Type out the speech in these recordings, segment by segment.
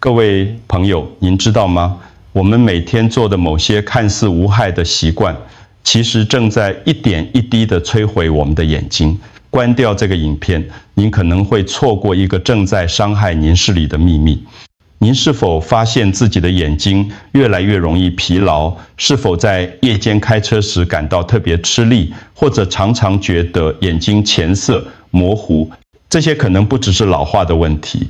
各位朋友，您知道吗？我们每天做的某些看似无害的习惯，其实正在一点一滴地摧毁我们的眼睛。关掉这个影片，您可能会错过一个正在伤害您视力的秘密。您是否发现自己的眼睛越来越容易疲劳？是否在夜间开车时感到特别吃力，或者常常觉得眼睛前色模糊？这些可能不只是老化的问题，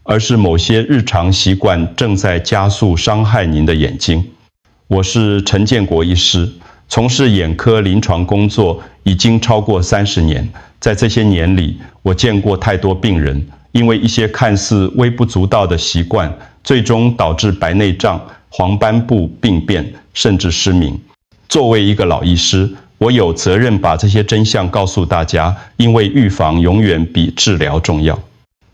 而是某些日常习惯正在加速伤害您的眼睛。我是陈建国医师，从事眼科临床工作已经超过30年。在这些年里，我见过太多病人因为一些看似微不足道的习惯，最终导致白内障、黄斑部病变，甚至失明。作为一个老医师，我有责任把这些真相告诉大家，因为预防永远比治疗重要。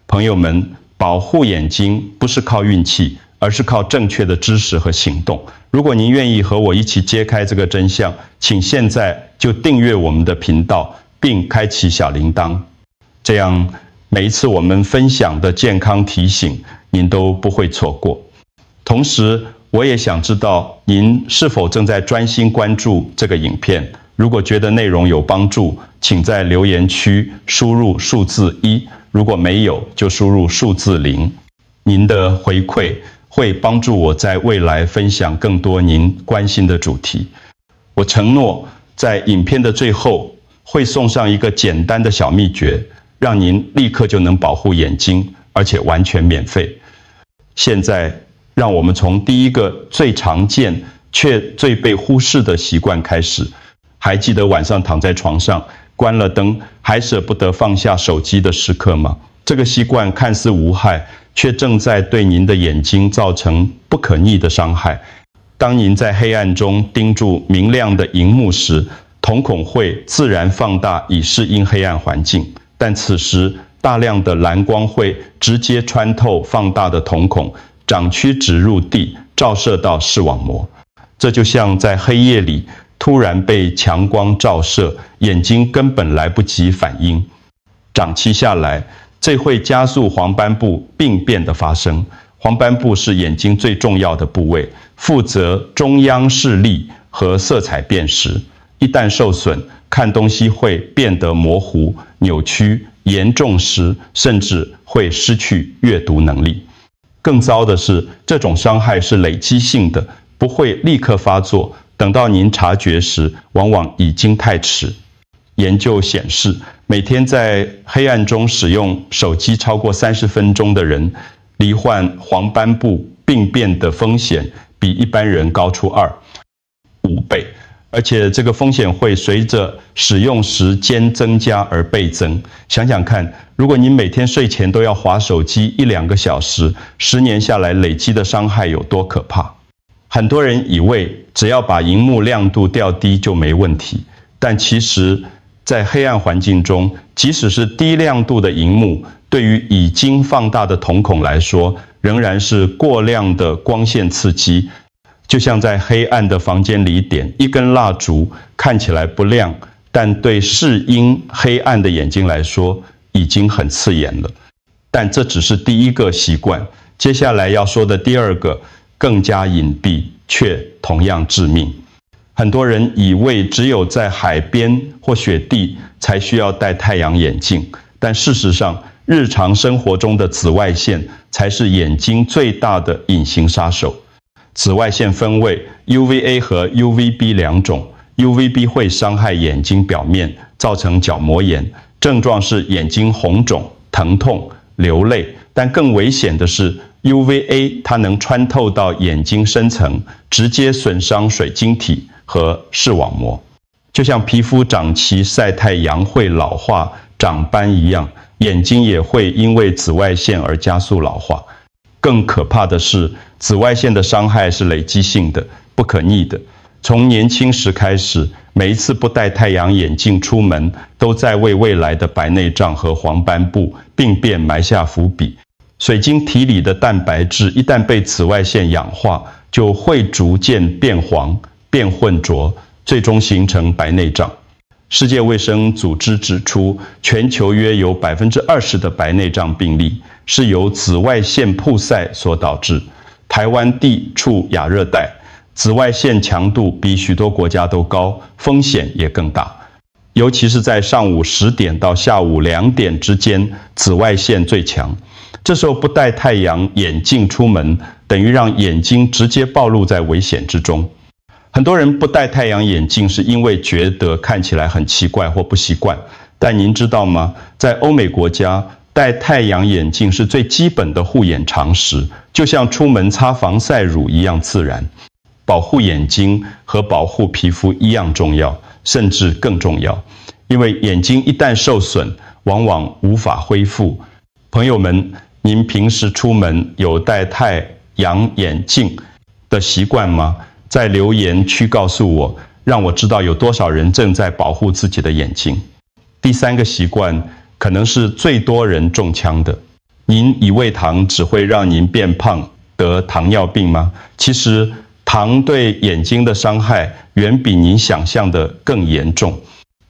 朋友们，保护眼睛不是靠运气，而是靠正确的知识和行动。如果您愿意和我一起揭开这个真相，请现在就订阅我们的频道，并开启小铃铛，这样每一次我们分享的健康提醒，您都不会错过。同时，我也想知道您是否正在专心关注这个影片。如果觉得内容有帮助，请在留言区输入数字1，如果没有，就输入数字0。您的回馈会帮助我在未来分享更多您关心的主题。我承诺在影片的最后会送上一个简单的小秘诀，让您立刻就能保护眼睛，而且完全免费。现在，让我们从第一个最常见却最被忽视的习惯开始。还记得晚上躺在床上，关了灯，还舍不得放下手机的时刻吗？这个习惯看似无害，却正在对您的眼睛造成不可逆的伤害。当您在黑暗中盯住明亮的荧幕时，瞳孔会自然放大以适应黑暗环境，但此时大量的蓝光会直接穿透放大的瞳孔，长驱直入地，照射到视网膜。这就像在黑夜里突然被强光照射，眼睛根本来不及反应。长期下来，这会加速黄斑部病变的发生。黄斑部是眼睛最重要的部位，负责中央视力和色彩辨识。一旦受损，看东西会变得模糊、扭曲，严重时甚至会失去阅读能力。更糟的是，这种伤害是累积性的，不会立刻发作。等到您察觉时，往往已经太迟。研究显示，每天在黑暗中使用手机超过30分钟的人，罹患黄斑部病变的风险比一般人高出5倍，而且这个风险会随着使用时间增加而倍增。想想看，如果您每天睡前都要滑手机1-2个小时，10年下来累积的伤害有多可怕？很多人以为只要把萤幕亮度调低就没问题，但其实在黑暗环境中，即使是低亮度的萤幕，对于已经放大的瞳孔来说，仍然是过量的光线刺激。就像在黑暗的房间里点一根蜡烛，看起来不亮，但对适应黑暗的眼睛来说，已经很刺眼了。但这只是第一个习惯，接下来要说的第二个更加隐蔽，却同样致命。很多人以为只有在海边或雪地才需要戴太阳眼镜，但事实上，日常生活中的紫外线才是眼睛最大的隐形杀手。紫外线分为 UVA 和 UVB 2种。UVB 会伤害眼睛表面，造成角膜炎，症状是眼睛红肿、疼痛、流泪。但更危险的是 UVA， 它能穿透到眼睛深层，直接损伤水晶体和视网膜。就像皮肤长期晒太阳会老化、长斑一样，眼睛也会因为紫外线而加速老化。更可怕的是，紫外线的伤害是累积性的、不可逆的。从年轻时开始，每一次不戴太阳眼镜出门，都在为未来的白内障和黄斑部病变埋下伏笔。水晶体里的蛋白质一旦被紫外线氧化，就会逐渐变黄、变浑浊，最终形成白内障。世界卫生组织指出，全球约有20%的白内障病例，是由紫外线曝晒所导致。台湾地处亚热带，紫外线强度比许多国家都高，风险也更大。尤其是在上午10点到下午2点之间，紫外线最强。这时候不戴太阳眼镜出门，等于让眼睛直接暴露在危险之中。很多人不戴太阳眼镜是因为觉得看起来很奇怪或不习惯，但您知道吗？在欧美国家，戴太阳眼镜是最基本的护眼常识，就像出门擦防晒乳一样自然。保护眼睛和保护皮肤一样重要，甚至更重要，因为眼睛一旦受损，往往无法恢复。朋友们，您平时出门有戴太阳眼镜的习惯吗？在留言区告诉我，让我知道有多少人正在保护自己的眼睛。第3个习惯可能是最多人中枪的。您以为糖只会让您变胖得糖尿病吗？其实糖对眼睛的伤害远比您想象的更严重。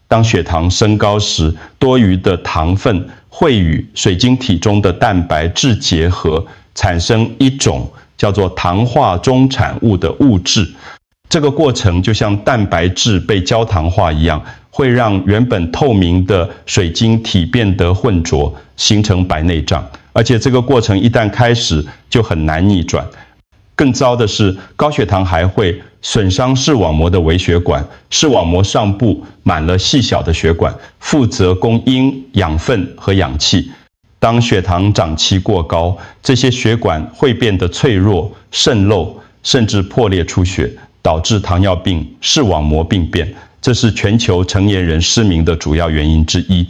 当血糖升高时，多余的糖分会与水晶体中的蛋白质结合，产生一种叫做糖化中产物的物质。这个过程就像蛋白质被焦糖化一样，会让原本透明的水晶体变得浑浊，形成白内障。而且这个过程一旦开始，就很难逆转。更糟的是，高血糖还会损伤视网膜的微血管，视网膜上部满了细小的血管，负责供应养分和氧气。当血糖涨期过高，这些血管会变得脆弱、渗漏，甚至破裂出血，导致糖尿病、视网膜病变。这是全球成年人失明的主要原因之一。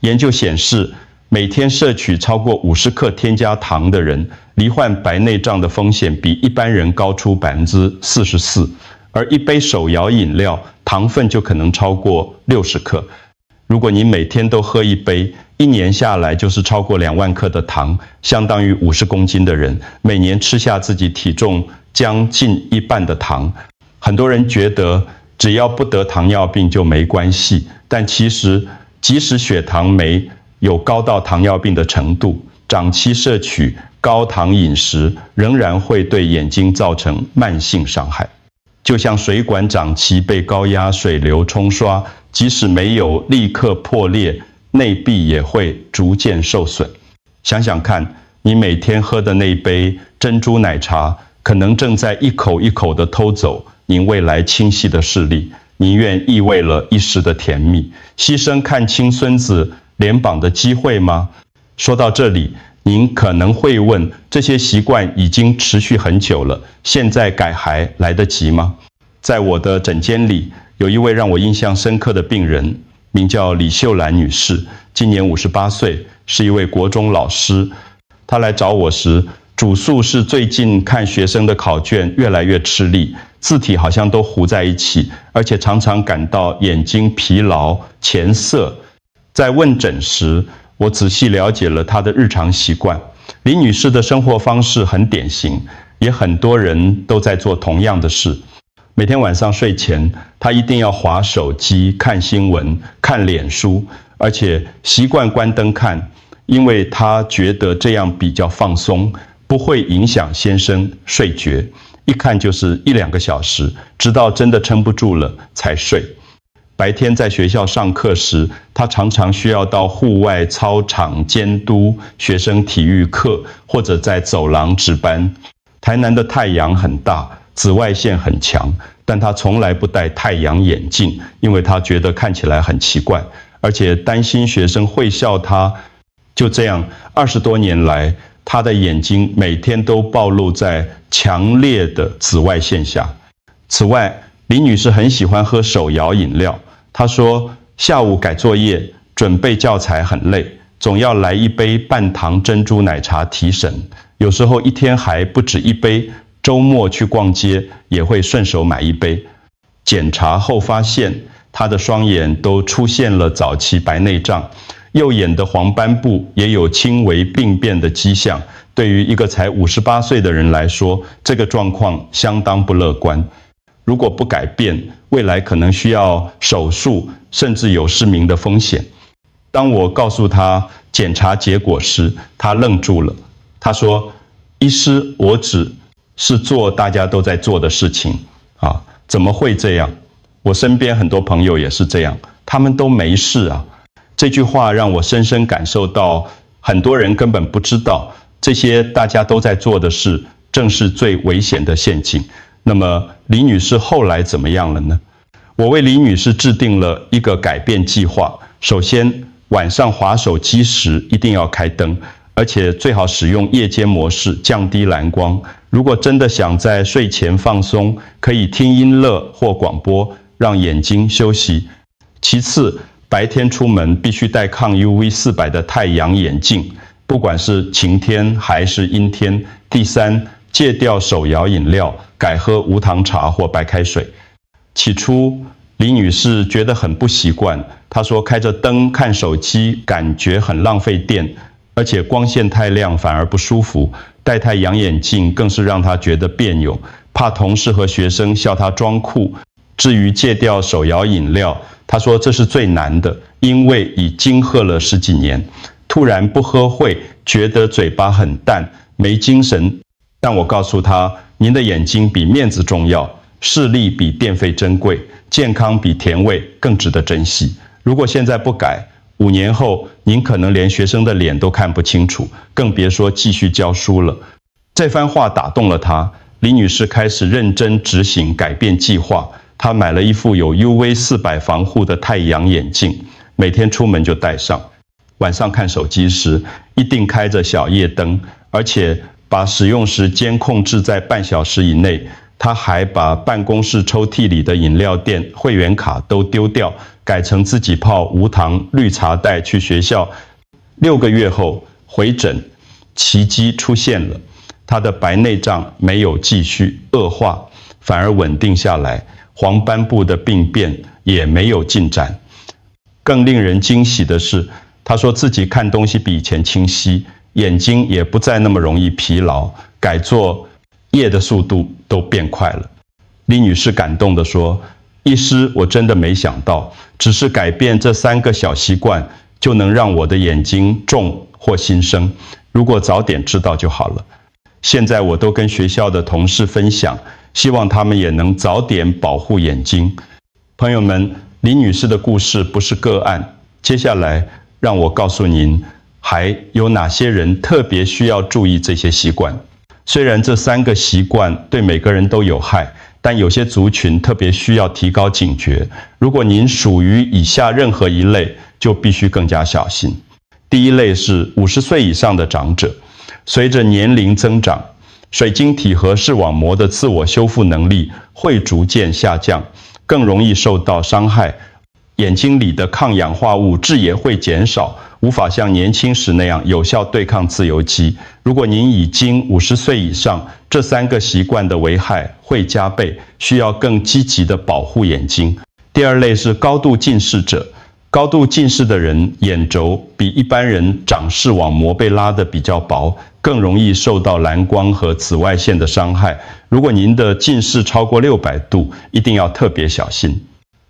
研究显示，每天摄取超过50克添加糖的人，罹患白内障的风险比一般人高出44%，而一杯手摇饮料糖分就可能超过60克。如果你每天都喝一杯，1年下来就是超过2万克的糖，相当于50公斤的人，每年吃下自己体重将近一半的糖。很多人觉得只要不得糖尿病就没关系，但其实即使血糖没有高到糖尿病的程度，长期摄取高糖饮食仍然会对眼睛造成慢性伤害。就像水管长期被高压水流冲刷，即使没有立刻破裂，内壁也会逐渐受损。想想看，你每天喝的那杯珍珠奶茶，可能正在一口一口地偷走您未来清晰的视力。您愿意为了一时的甜蜜，牺牲看清孙子脸庞的机会吗？说到这里，您可能会问，这些习惯已经持续很久了，现在改还来得及吗？在我的诊间里，有一位让我印象深刻的病人，名叫李秀兰女士，今年58岁，是一位国中老师。她来找我时，主诉是最近看学生的考卷越来越吃力，字体好像都糊在一起，而且常常感到眼睛疲劳、前涩。在问诊时，我仔细了解了她的日常习惯。李女士的生活方式很典型，也很多人都在做同样的事。每天晚上睡前，她一定要滑手机、看新闻、看脸书，而且习惯关灯看，因为她觉得这样比较放松，不会影响先生睡觉。一看就是1-2个小时，直到真的撑不住了才睡。白天在学校上课时，他常常需要到户外操场监督学生体育课，或者在走廊值班。台南的太阳很大，紫外线很强，但他从来不戴太阳眼镜，因为他觉得看起来很奇怪，而且担心学生会笑他。就这样，20多年来，他的眼睛每天都暴露在强烈的紫外线下。此外，李女士很喜欢喝手摇饮料。她说，下午改作业、准备教材很累，总要来一杯半糖珍珠奶茶提神。有时候一天还不止一杯，周末去逛街也会顺手买一杯。检查后发现，她的双眼都出现了早期白内障，右眼的黄斑部也有轻微病变的迹象。对于一个才58岁的人来说，这个状况相当不乐观。如果不改变，未来可能需要手术，甚至有失明的风险。当我告诉他检查结果时，他愣住了。他说：“医师，我只是做大家都在做的事情啊，怎么会这样？我身边很多朋友也是这样，他们都没事啊。”这句话让我深深感受到，很多人根本不知道这些大家都在做的事，正是最危险的陷阱。那么李女士后来怎么样了呢？我为李女士制定了一个改变计划。首先，晚上滑手机时一定要开灯，而且最好使用夜间模式，降低蓝光。如果真的想在睡前放松，可以听音乐或广播，让眼睛休息。其次，白天出门必须戴抗 UV400的太阳眼镜，不管是晴天还是阴天。第三，戒掉手摇饮料，改喝无糖茶或白开水。起初，李女士觉得很不习惯，她说开着灯看手机感觉很浪费电，而且光线太亮反而不舒服，戴太阳眼镜更是让她觉得别扭，怕同事和学生笑她装酷。至于戒掉手摇饮料，她说这是最难的，因为已经喝了10几年，突然不喝会觉得嘴巴很淡，没精神。但我告诉她，您的眼睛比面子重要，视力比电费珍贵，健康比甜味更值得珍惜。如果现在不改，5年后您可能连学生的脸都看不清楚，更别说继续教书了。这番话打动了她，李女士开始认真执行改变计划。她买了一副有 UV400防护的太阳眼镜，每天出门就戴上。晚上看手机时，一定开着小夜灯，而且把使用时间控制在半小时以内。她还把办公室抽屉里的饮料店会员卡都丢掉，改成自己泡无糖绿茶带去学校。6个月后回诊，奇迹出现了，她的白内障没有继续恶化，反而稳定下来，黄斑部的病变也没有进展。更令人惊喜的是，她说自己看东西比以前清晰，眼睛也不再那么容易疲劳，改做夜的速度都变快了。李女士感动地说：“医师，我真的没想到，只是改变这3个小习惯，就能让我的眼睛重或新生。如果早点知道就好了。现在我都跟学校的同事分享，希望他们也能早点保护眼睛。”朋友们，李女士的故事不是个案，接下来让我告诉您，还有哪些人特别需要注意这些习惯。虽然这3个习惯对每个人都有害，但有些族群特别需要提高警觉。如果您属于以下任何一类，就必须更加小心。第一类是50岁以上的长者，随着年龄增长，水晶体和视网膜的自我修复能力会逐渐下降，更容易受到伤害。眼睛里的抗氧化物质也会减少，无法像年轻时那样有效对抗自由基。如果您已经50岁以上，这3个习惯的危害会加倍，需要更积极的保护眼睛。第二类是高度近视者，高度近视的人眼轴比一般人长视网膜被拉得比较薄，更容易受到蓝光和紫外线的伤害。如果您的近视超过600度，一定要特别小心。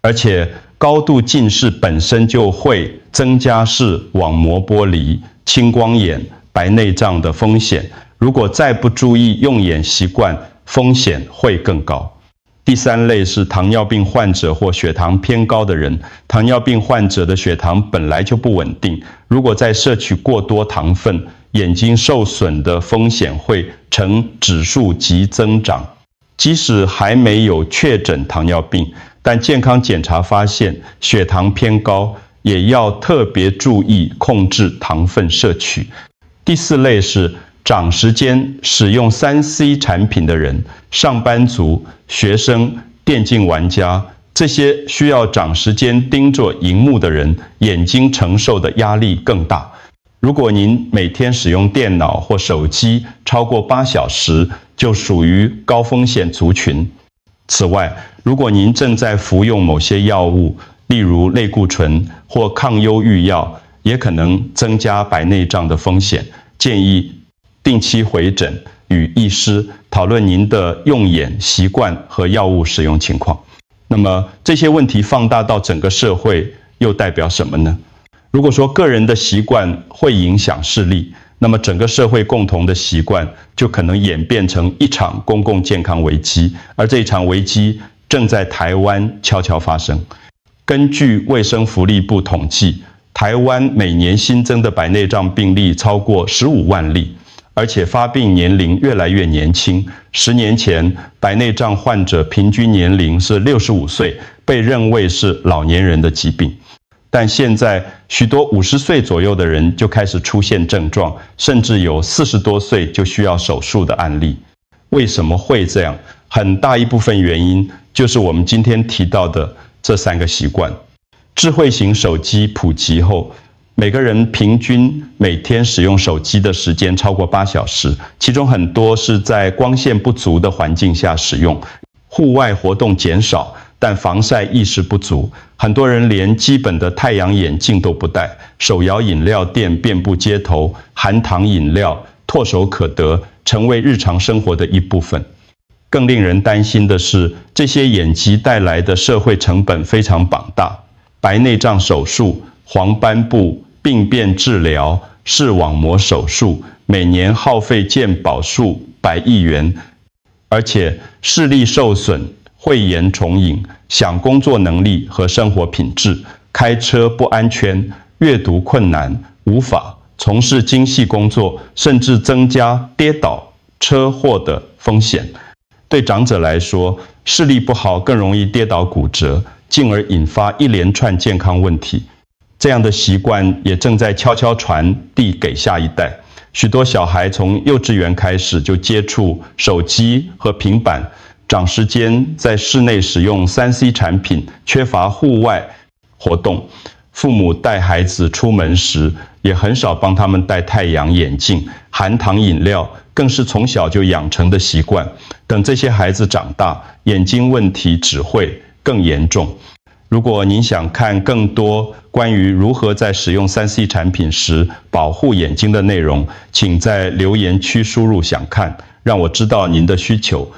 而且高度近视本身就会增加视网膜剥离、青光眼、白内障的风险。如果再不注意用眼习惯，风险会更高。第3类是糖尿病患者或血糖偏高的人。糖尿病患者的血糖本来就不稳定，如果再摄取过多糖分，眼睛受损的风险会呈指数级增长。即使还没有确诊糖尿病，但健康检查发现血糖偏高，也要特别注意控制糖分摄取。第4类是长时间使用3C 产品的人，上班族、学生、电竞玩家，这些需要长时间盯着荧幕的人，眼睛承受的压力更大。如果您每天使用电脑或手机超过8小时，就属于高风险族群。此外，如果您正在服用某些药物，例如类固醇或抗忧郁药，也可能增加白内障的风险。建议定期回诊，与医师讨论您的用眼习惯和药物使用情况。那么这些问题放大到整个社会，又代表什么呢？如果说个人的习惯会影响视力，那么整个社会共同的习惯就可能演变成一场公共健康危机，而这一场危机正在台湾悄悄发生。根据卫生福利部统计，台湾每年新增的白内障病例超过15万例，而且发病年龄越来越年轻。10年前，白内障患者平均年龄是65岁，被认为是老年人的疾病。但现在许多50岁左右的人就开始出现症状，甚至有40多岁就需要手术的案例。为什么会这样？很大一部分原因就是我们今天提到的这3个习惯。智慧型手机普及后，每个人平均每天使用手机的时间超过8小时，其中很多是在光线不足的环境下使用，户外活动减少，但防晒意识不足，很多人连基本的太阳眼镜都不戴，手摇饮料店遍布街头，含糖饮料唾手可得，成为日常生活的一部分。更令人担心的是，这些眼疾带来的社会成本非常庞大，白内障手术、黄斑部、病变治疗、视网膜手术，每年耗费健保数100亿元，而且视力受损、慧眼重影、想工作能力和生活品质、开车不安全、阅读困难、无法从事精细工作，甚至增加跌倒、车祸的风险。对长者来说，视力不好更容易跌倒骨折，进而引发一连串健康问题。这样的习惯也正在悄悄传递给下一代。许多小孩从幼稚园开始就接触手机和平板，长时间在室内使用3C 产品，缺乏户外活动。父母带孩子出门时，也很少帮他们戴太阳眼镜，含糖饮料更是从小就养成的习惯。等这些孩子长大，眼睛问题只会更严重。如果您想看更多关于如何在使用3C 产品时保护眼睛的内容，请在留言区输入想看，让我知道您的需求。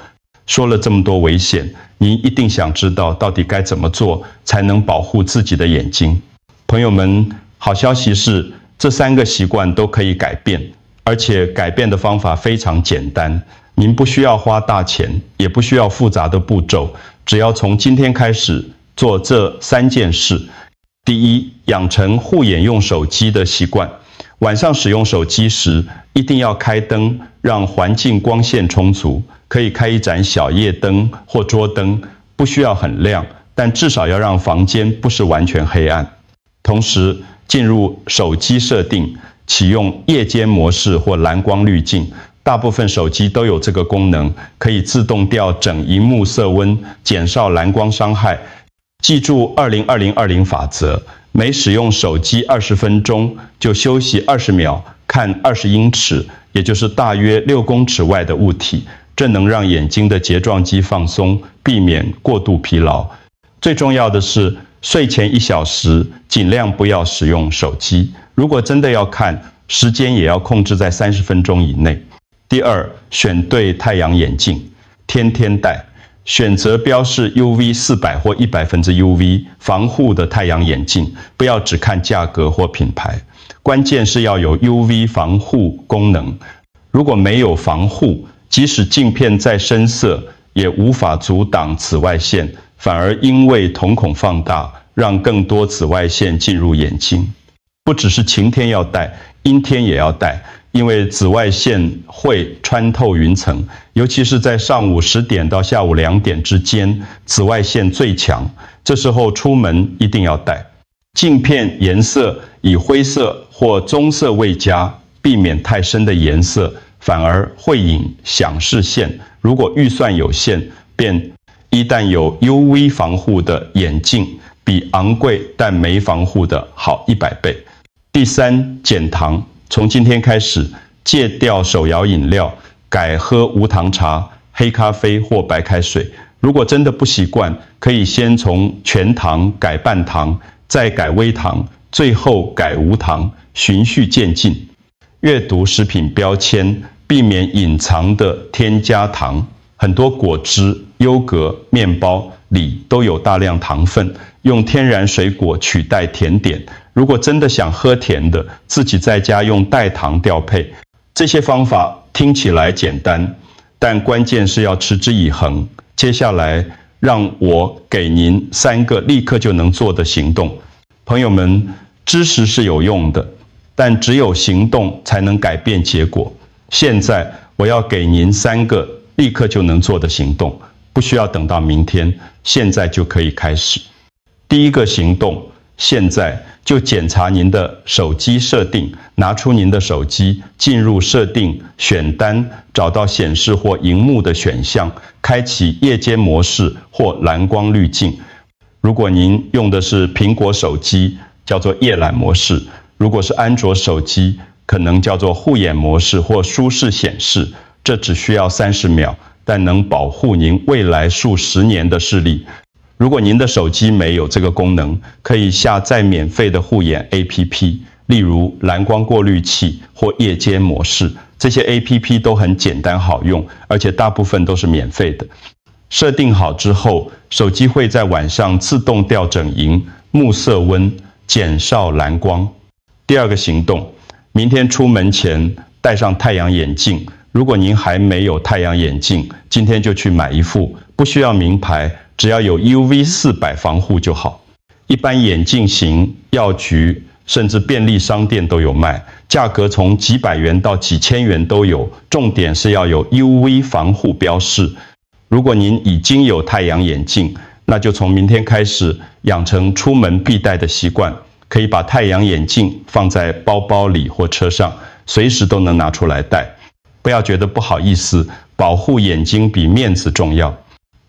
说了这么多危险，您一定想知道到底该怎么做才能保护自己的眼睛。朋友们，好消息是这3个习惯都可以改变，而且改变的方法非常简单。您不需要花大钱，也不需要复杂的步骤，只要从今天开始做这3件事。第一，养成护眼用手机的习惯。晚上使用手机时，一定要开灯，让环境光线充足。可以开一盏小夜灯或桌灯，不需要很亮，但至少要让房间不是完全黑暗。同时，进入手机设定，启用夜间模式或蓝光滤镜。大部分手机都有这个功能，可以自动调整萤幕色温，减少蓝光伤害。记住20-20-20法则，每使用手机20分钟，就休息20秒，看20英尺，也就是大约6公尺外的物体。这能让眼睛的睫状肌放松，避免过度疲劳。最重要的是，睡前1小时尽量不要使用手机。如果真的要看，时间也要控制在30分钟以内。第二，选对太阳眼镜，天天戴。选择标示 UV 400或100%UV 防护的太阳眼镜，不要只看价格或品牌，关键是要有 UV 防护功能。如果没有防护，即使镜片再深色，也无法阻挡紫外线，反而因为瞳孔放大，让更多紫外线进入眼睛。不只是晴天要戴，阴天也要戴，因为紫外线会穿透云层，尤其是在上午10点到下午2点之间，紫外线最强，这时候出门一定要戴。镜片颜色以灰色或棕色为佳，避免太深的颜色，反而会影响视线。如果预算有限，便一旦有 UV 防护的眼镜，比昂贵但没防护的好100倍。第三，减糖。从今天开始，戒掉手摇饮料，改喝无糖茶、黑咖啡或白开水。如果真的不习惯，可以先从全糖改半糖，再改微糖，最后改无糖，循序渐进。阅读食品标签，避免隐藏的添加糖。很多果汁、优格、面包里都有大量糖分，用天然水果取代甜点。如果真的想喝甜的，自己在家用代糖调配。这些方法听起来简单，但关键是要持之以恒。接下来让我给您3个立刻就能做的行动。朋友们，知识是有用的，但只有行动才能改变结果。现在我要给您3个立刻就能做的行动，不需要等到明天，现在就可以开始。第一个行动，现在就检查您的手机设定，拿出您的手机，进入设定选单，找到显示或荧幕的选项，开启夜间模式或蓝光滤镜。如果您用的是苹果手机，叫做夜览模式；如果是安卓手机，可能叫做护眼模式或舒适显示。这只需要30秒，但能保护您未来数十年的视力。如果您的手机没有这个功能，可以下载免费的护眼 APP， 例如蓝光过滤器或夜间模式。这些 APP 都很简单好用，而且大部分都是免费的。设定好之后，手机会在晚上自动调整荧幕色温，减少蓝光。第二个行动，明天出门前戴上太阳眼镜。如果您还没有太阳眼镜，今天就去买一副，不需要名牌，只要有 UV400防护就好。一般眼镜型、药局甚至便利商店都有卖，价格从几百元到几千元都有，重点是要有 UV 防护标示。如果您已经有太阳眼镜，那就从明天开始养成出门必带的习惯，可以把太阳眼镜放在包包里或车上，随时都能拿出来戴。不要觉得不好意思，保护眼睛比面子重要。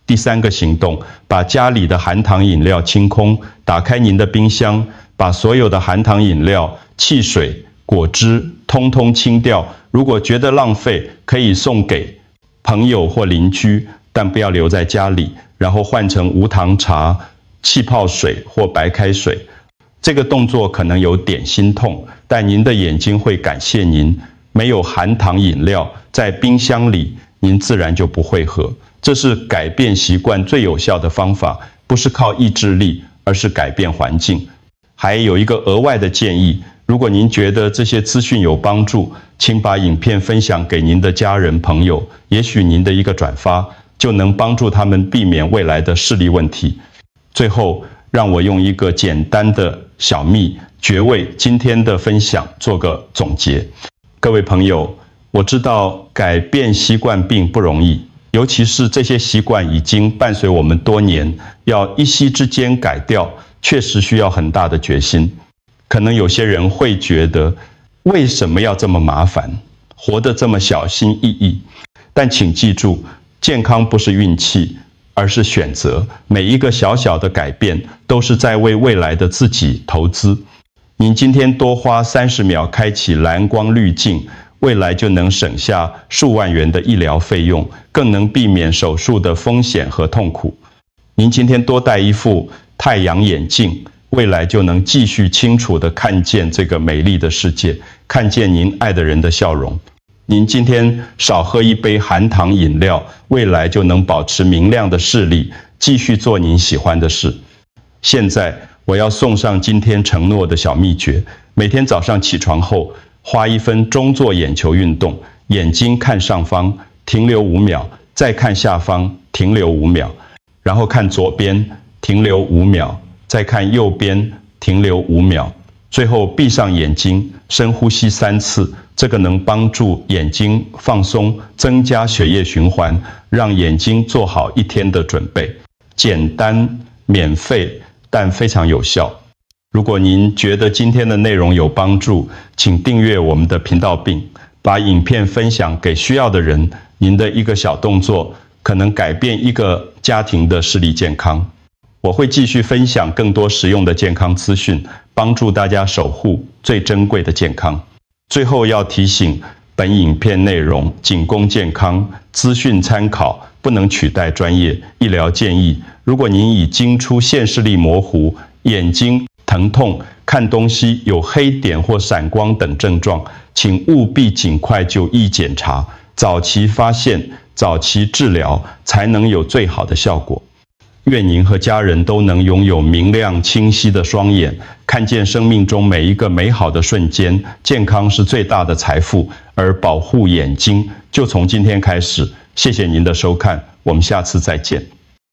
第3个行动，把家里的含糖饮料清空，打开您的冰箱，把所有的含糖饮料、汽水、果汁通通清掉。如果觉得浪费，可以送给朋友或邻居，但不要留在家里，然后换成无糖茶、气泡水或白开水。这个动作可能有点心痛，但您的眼睛会感谢您。没有含糖饮料在冰箱里，您自然就不会喝。这是改变习惯最有效的方法，不是靠意志力，而是改变环境。还有一个额外的建议，如果您觉得这些资讯有帮助，请把影片分享给您的家人朋友，也许您的一个转发就能帮助他们避免未来的视力问题。最后，让我用一个简单的小秘诀为今天的分享做个总结。各位朋友，我知道改变习惯并不容易，尤其是这些习惯已经伴随我们多年，要一夕之间改掉，确实需要很大的决心。可能有些人会觉得，为什么要这么麻烦，活得这么小心翼翼？但请记住，健康不是运气，而是选择。每一个小小的改变，都是在为未来的自己投资。您今天多花30秒开启蓝光滤镜，未来就能省下数万元的医疗费用，更能避免手术的风险和痛苦。您今天多戴一副太阳眼镜，未来就能继续清楚地看见这个美丽的世界，看见您爱的人的笑容。您今天少喝一杯含糖饮料，未来就能保持明亮的视力，继续做您喜欢的事。现在我要送上今天承诺的小秘诀，每天早上起床后，花1分钟做眼球运动，眼睛看上方，停留5秒，再看下方，停留5秒，然后看左边，停留5秒，再看右边，停留5秒，最后闭上眼睛，深呼吸3次，这个能帮助眼睛放松，增加血液循环，让眼睛做好一天的准备。简单、免费，但非常有效。如果您觉得今天的内容有帮助，请订阅我们的频道并把影片分享给需要的人。您的一个小动作可能改变一个家庭的视力健康。我会继续分享更多实用的健康资讯，帮助大家守护最珍贵的健康。最后要提醒，本影片内容仅供健康资讯参考，不能取代专业医疗建议。如果您已经出现视力模糊、眼睛疼痛、看东西有黑点或闪光等症状，请务必尽快就医检查，早期发现、早期治疗，才能有最好的效果。愿您和家人都能拥有明亮清晰的双眼，看见生命中每一个美好的瞬间。健康是最大的财富，而保护眼睛就从今天开始。谢谢您的收看，我们下次再见。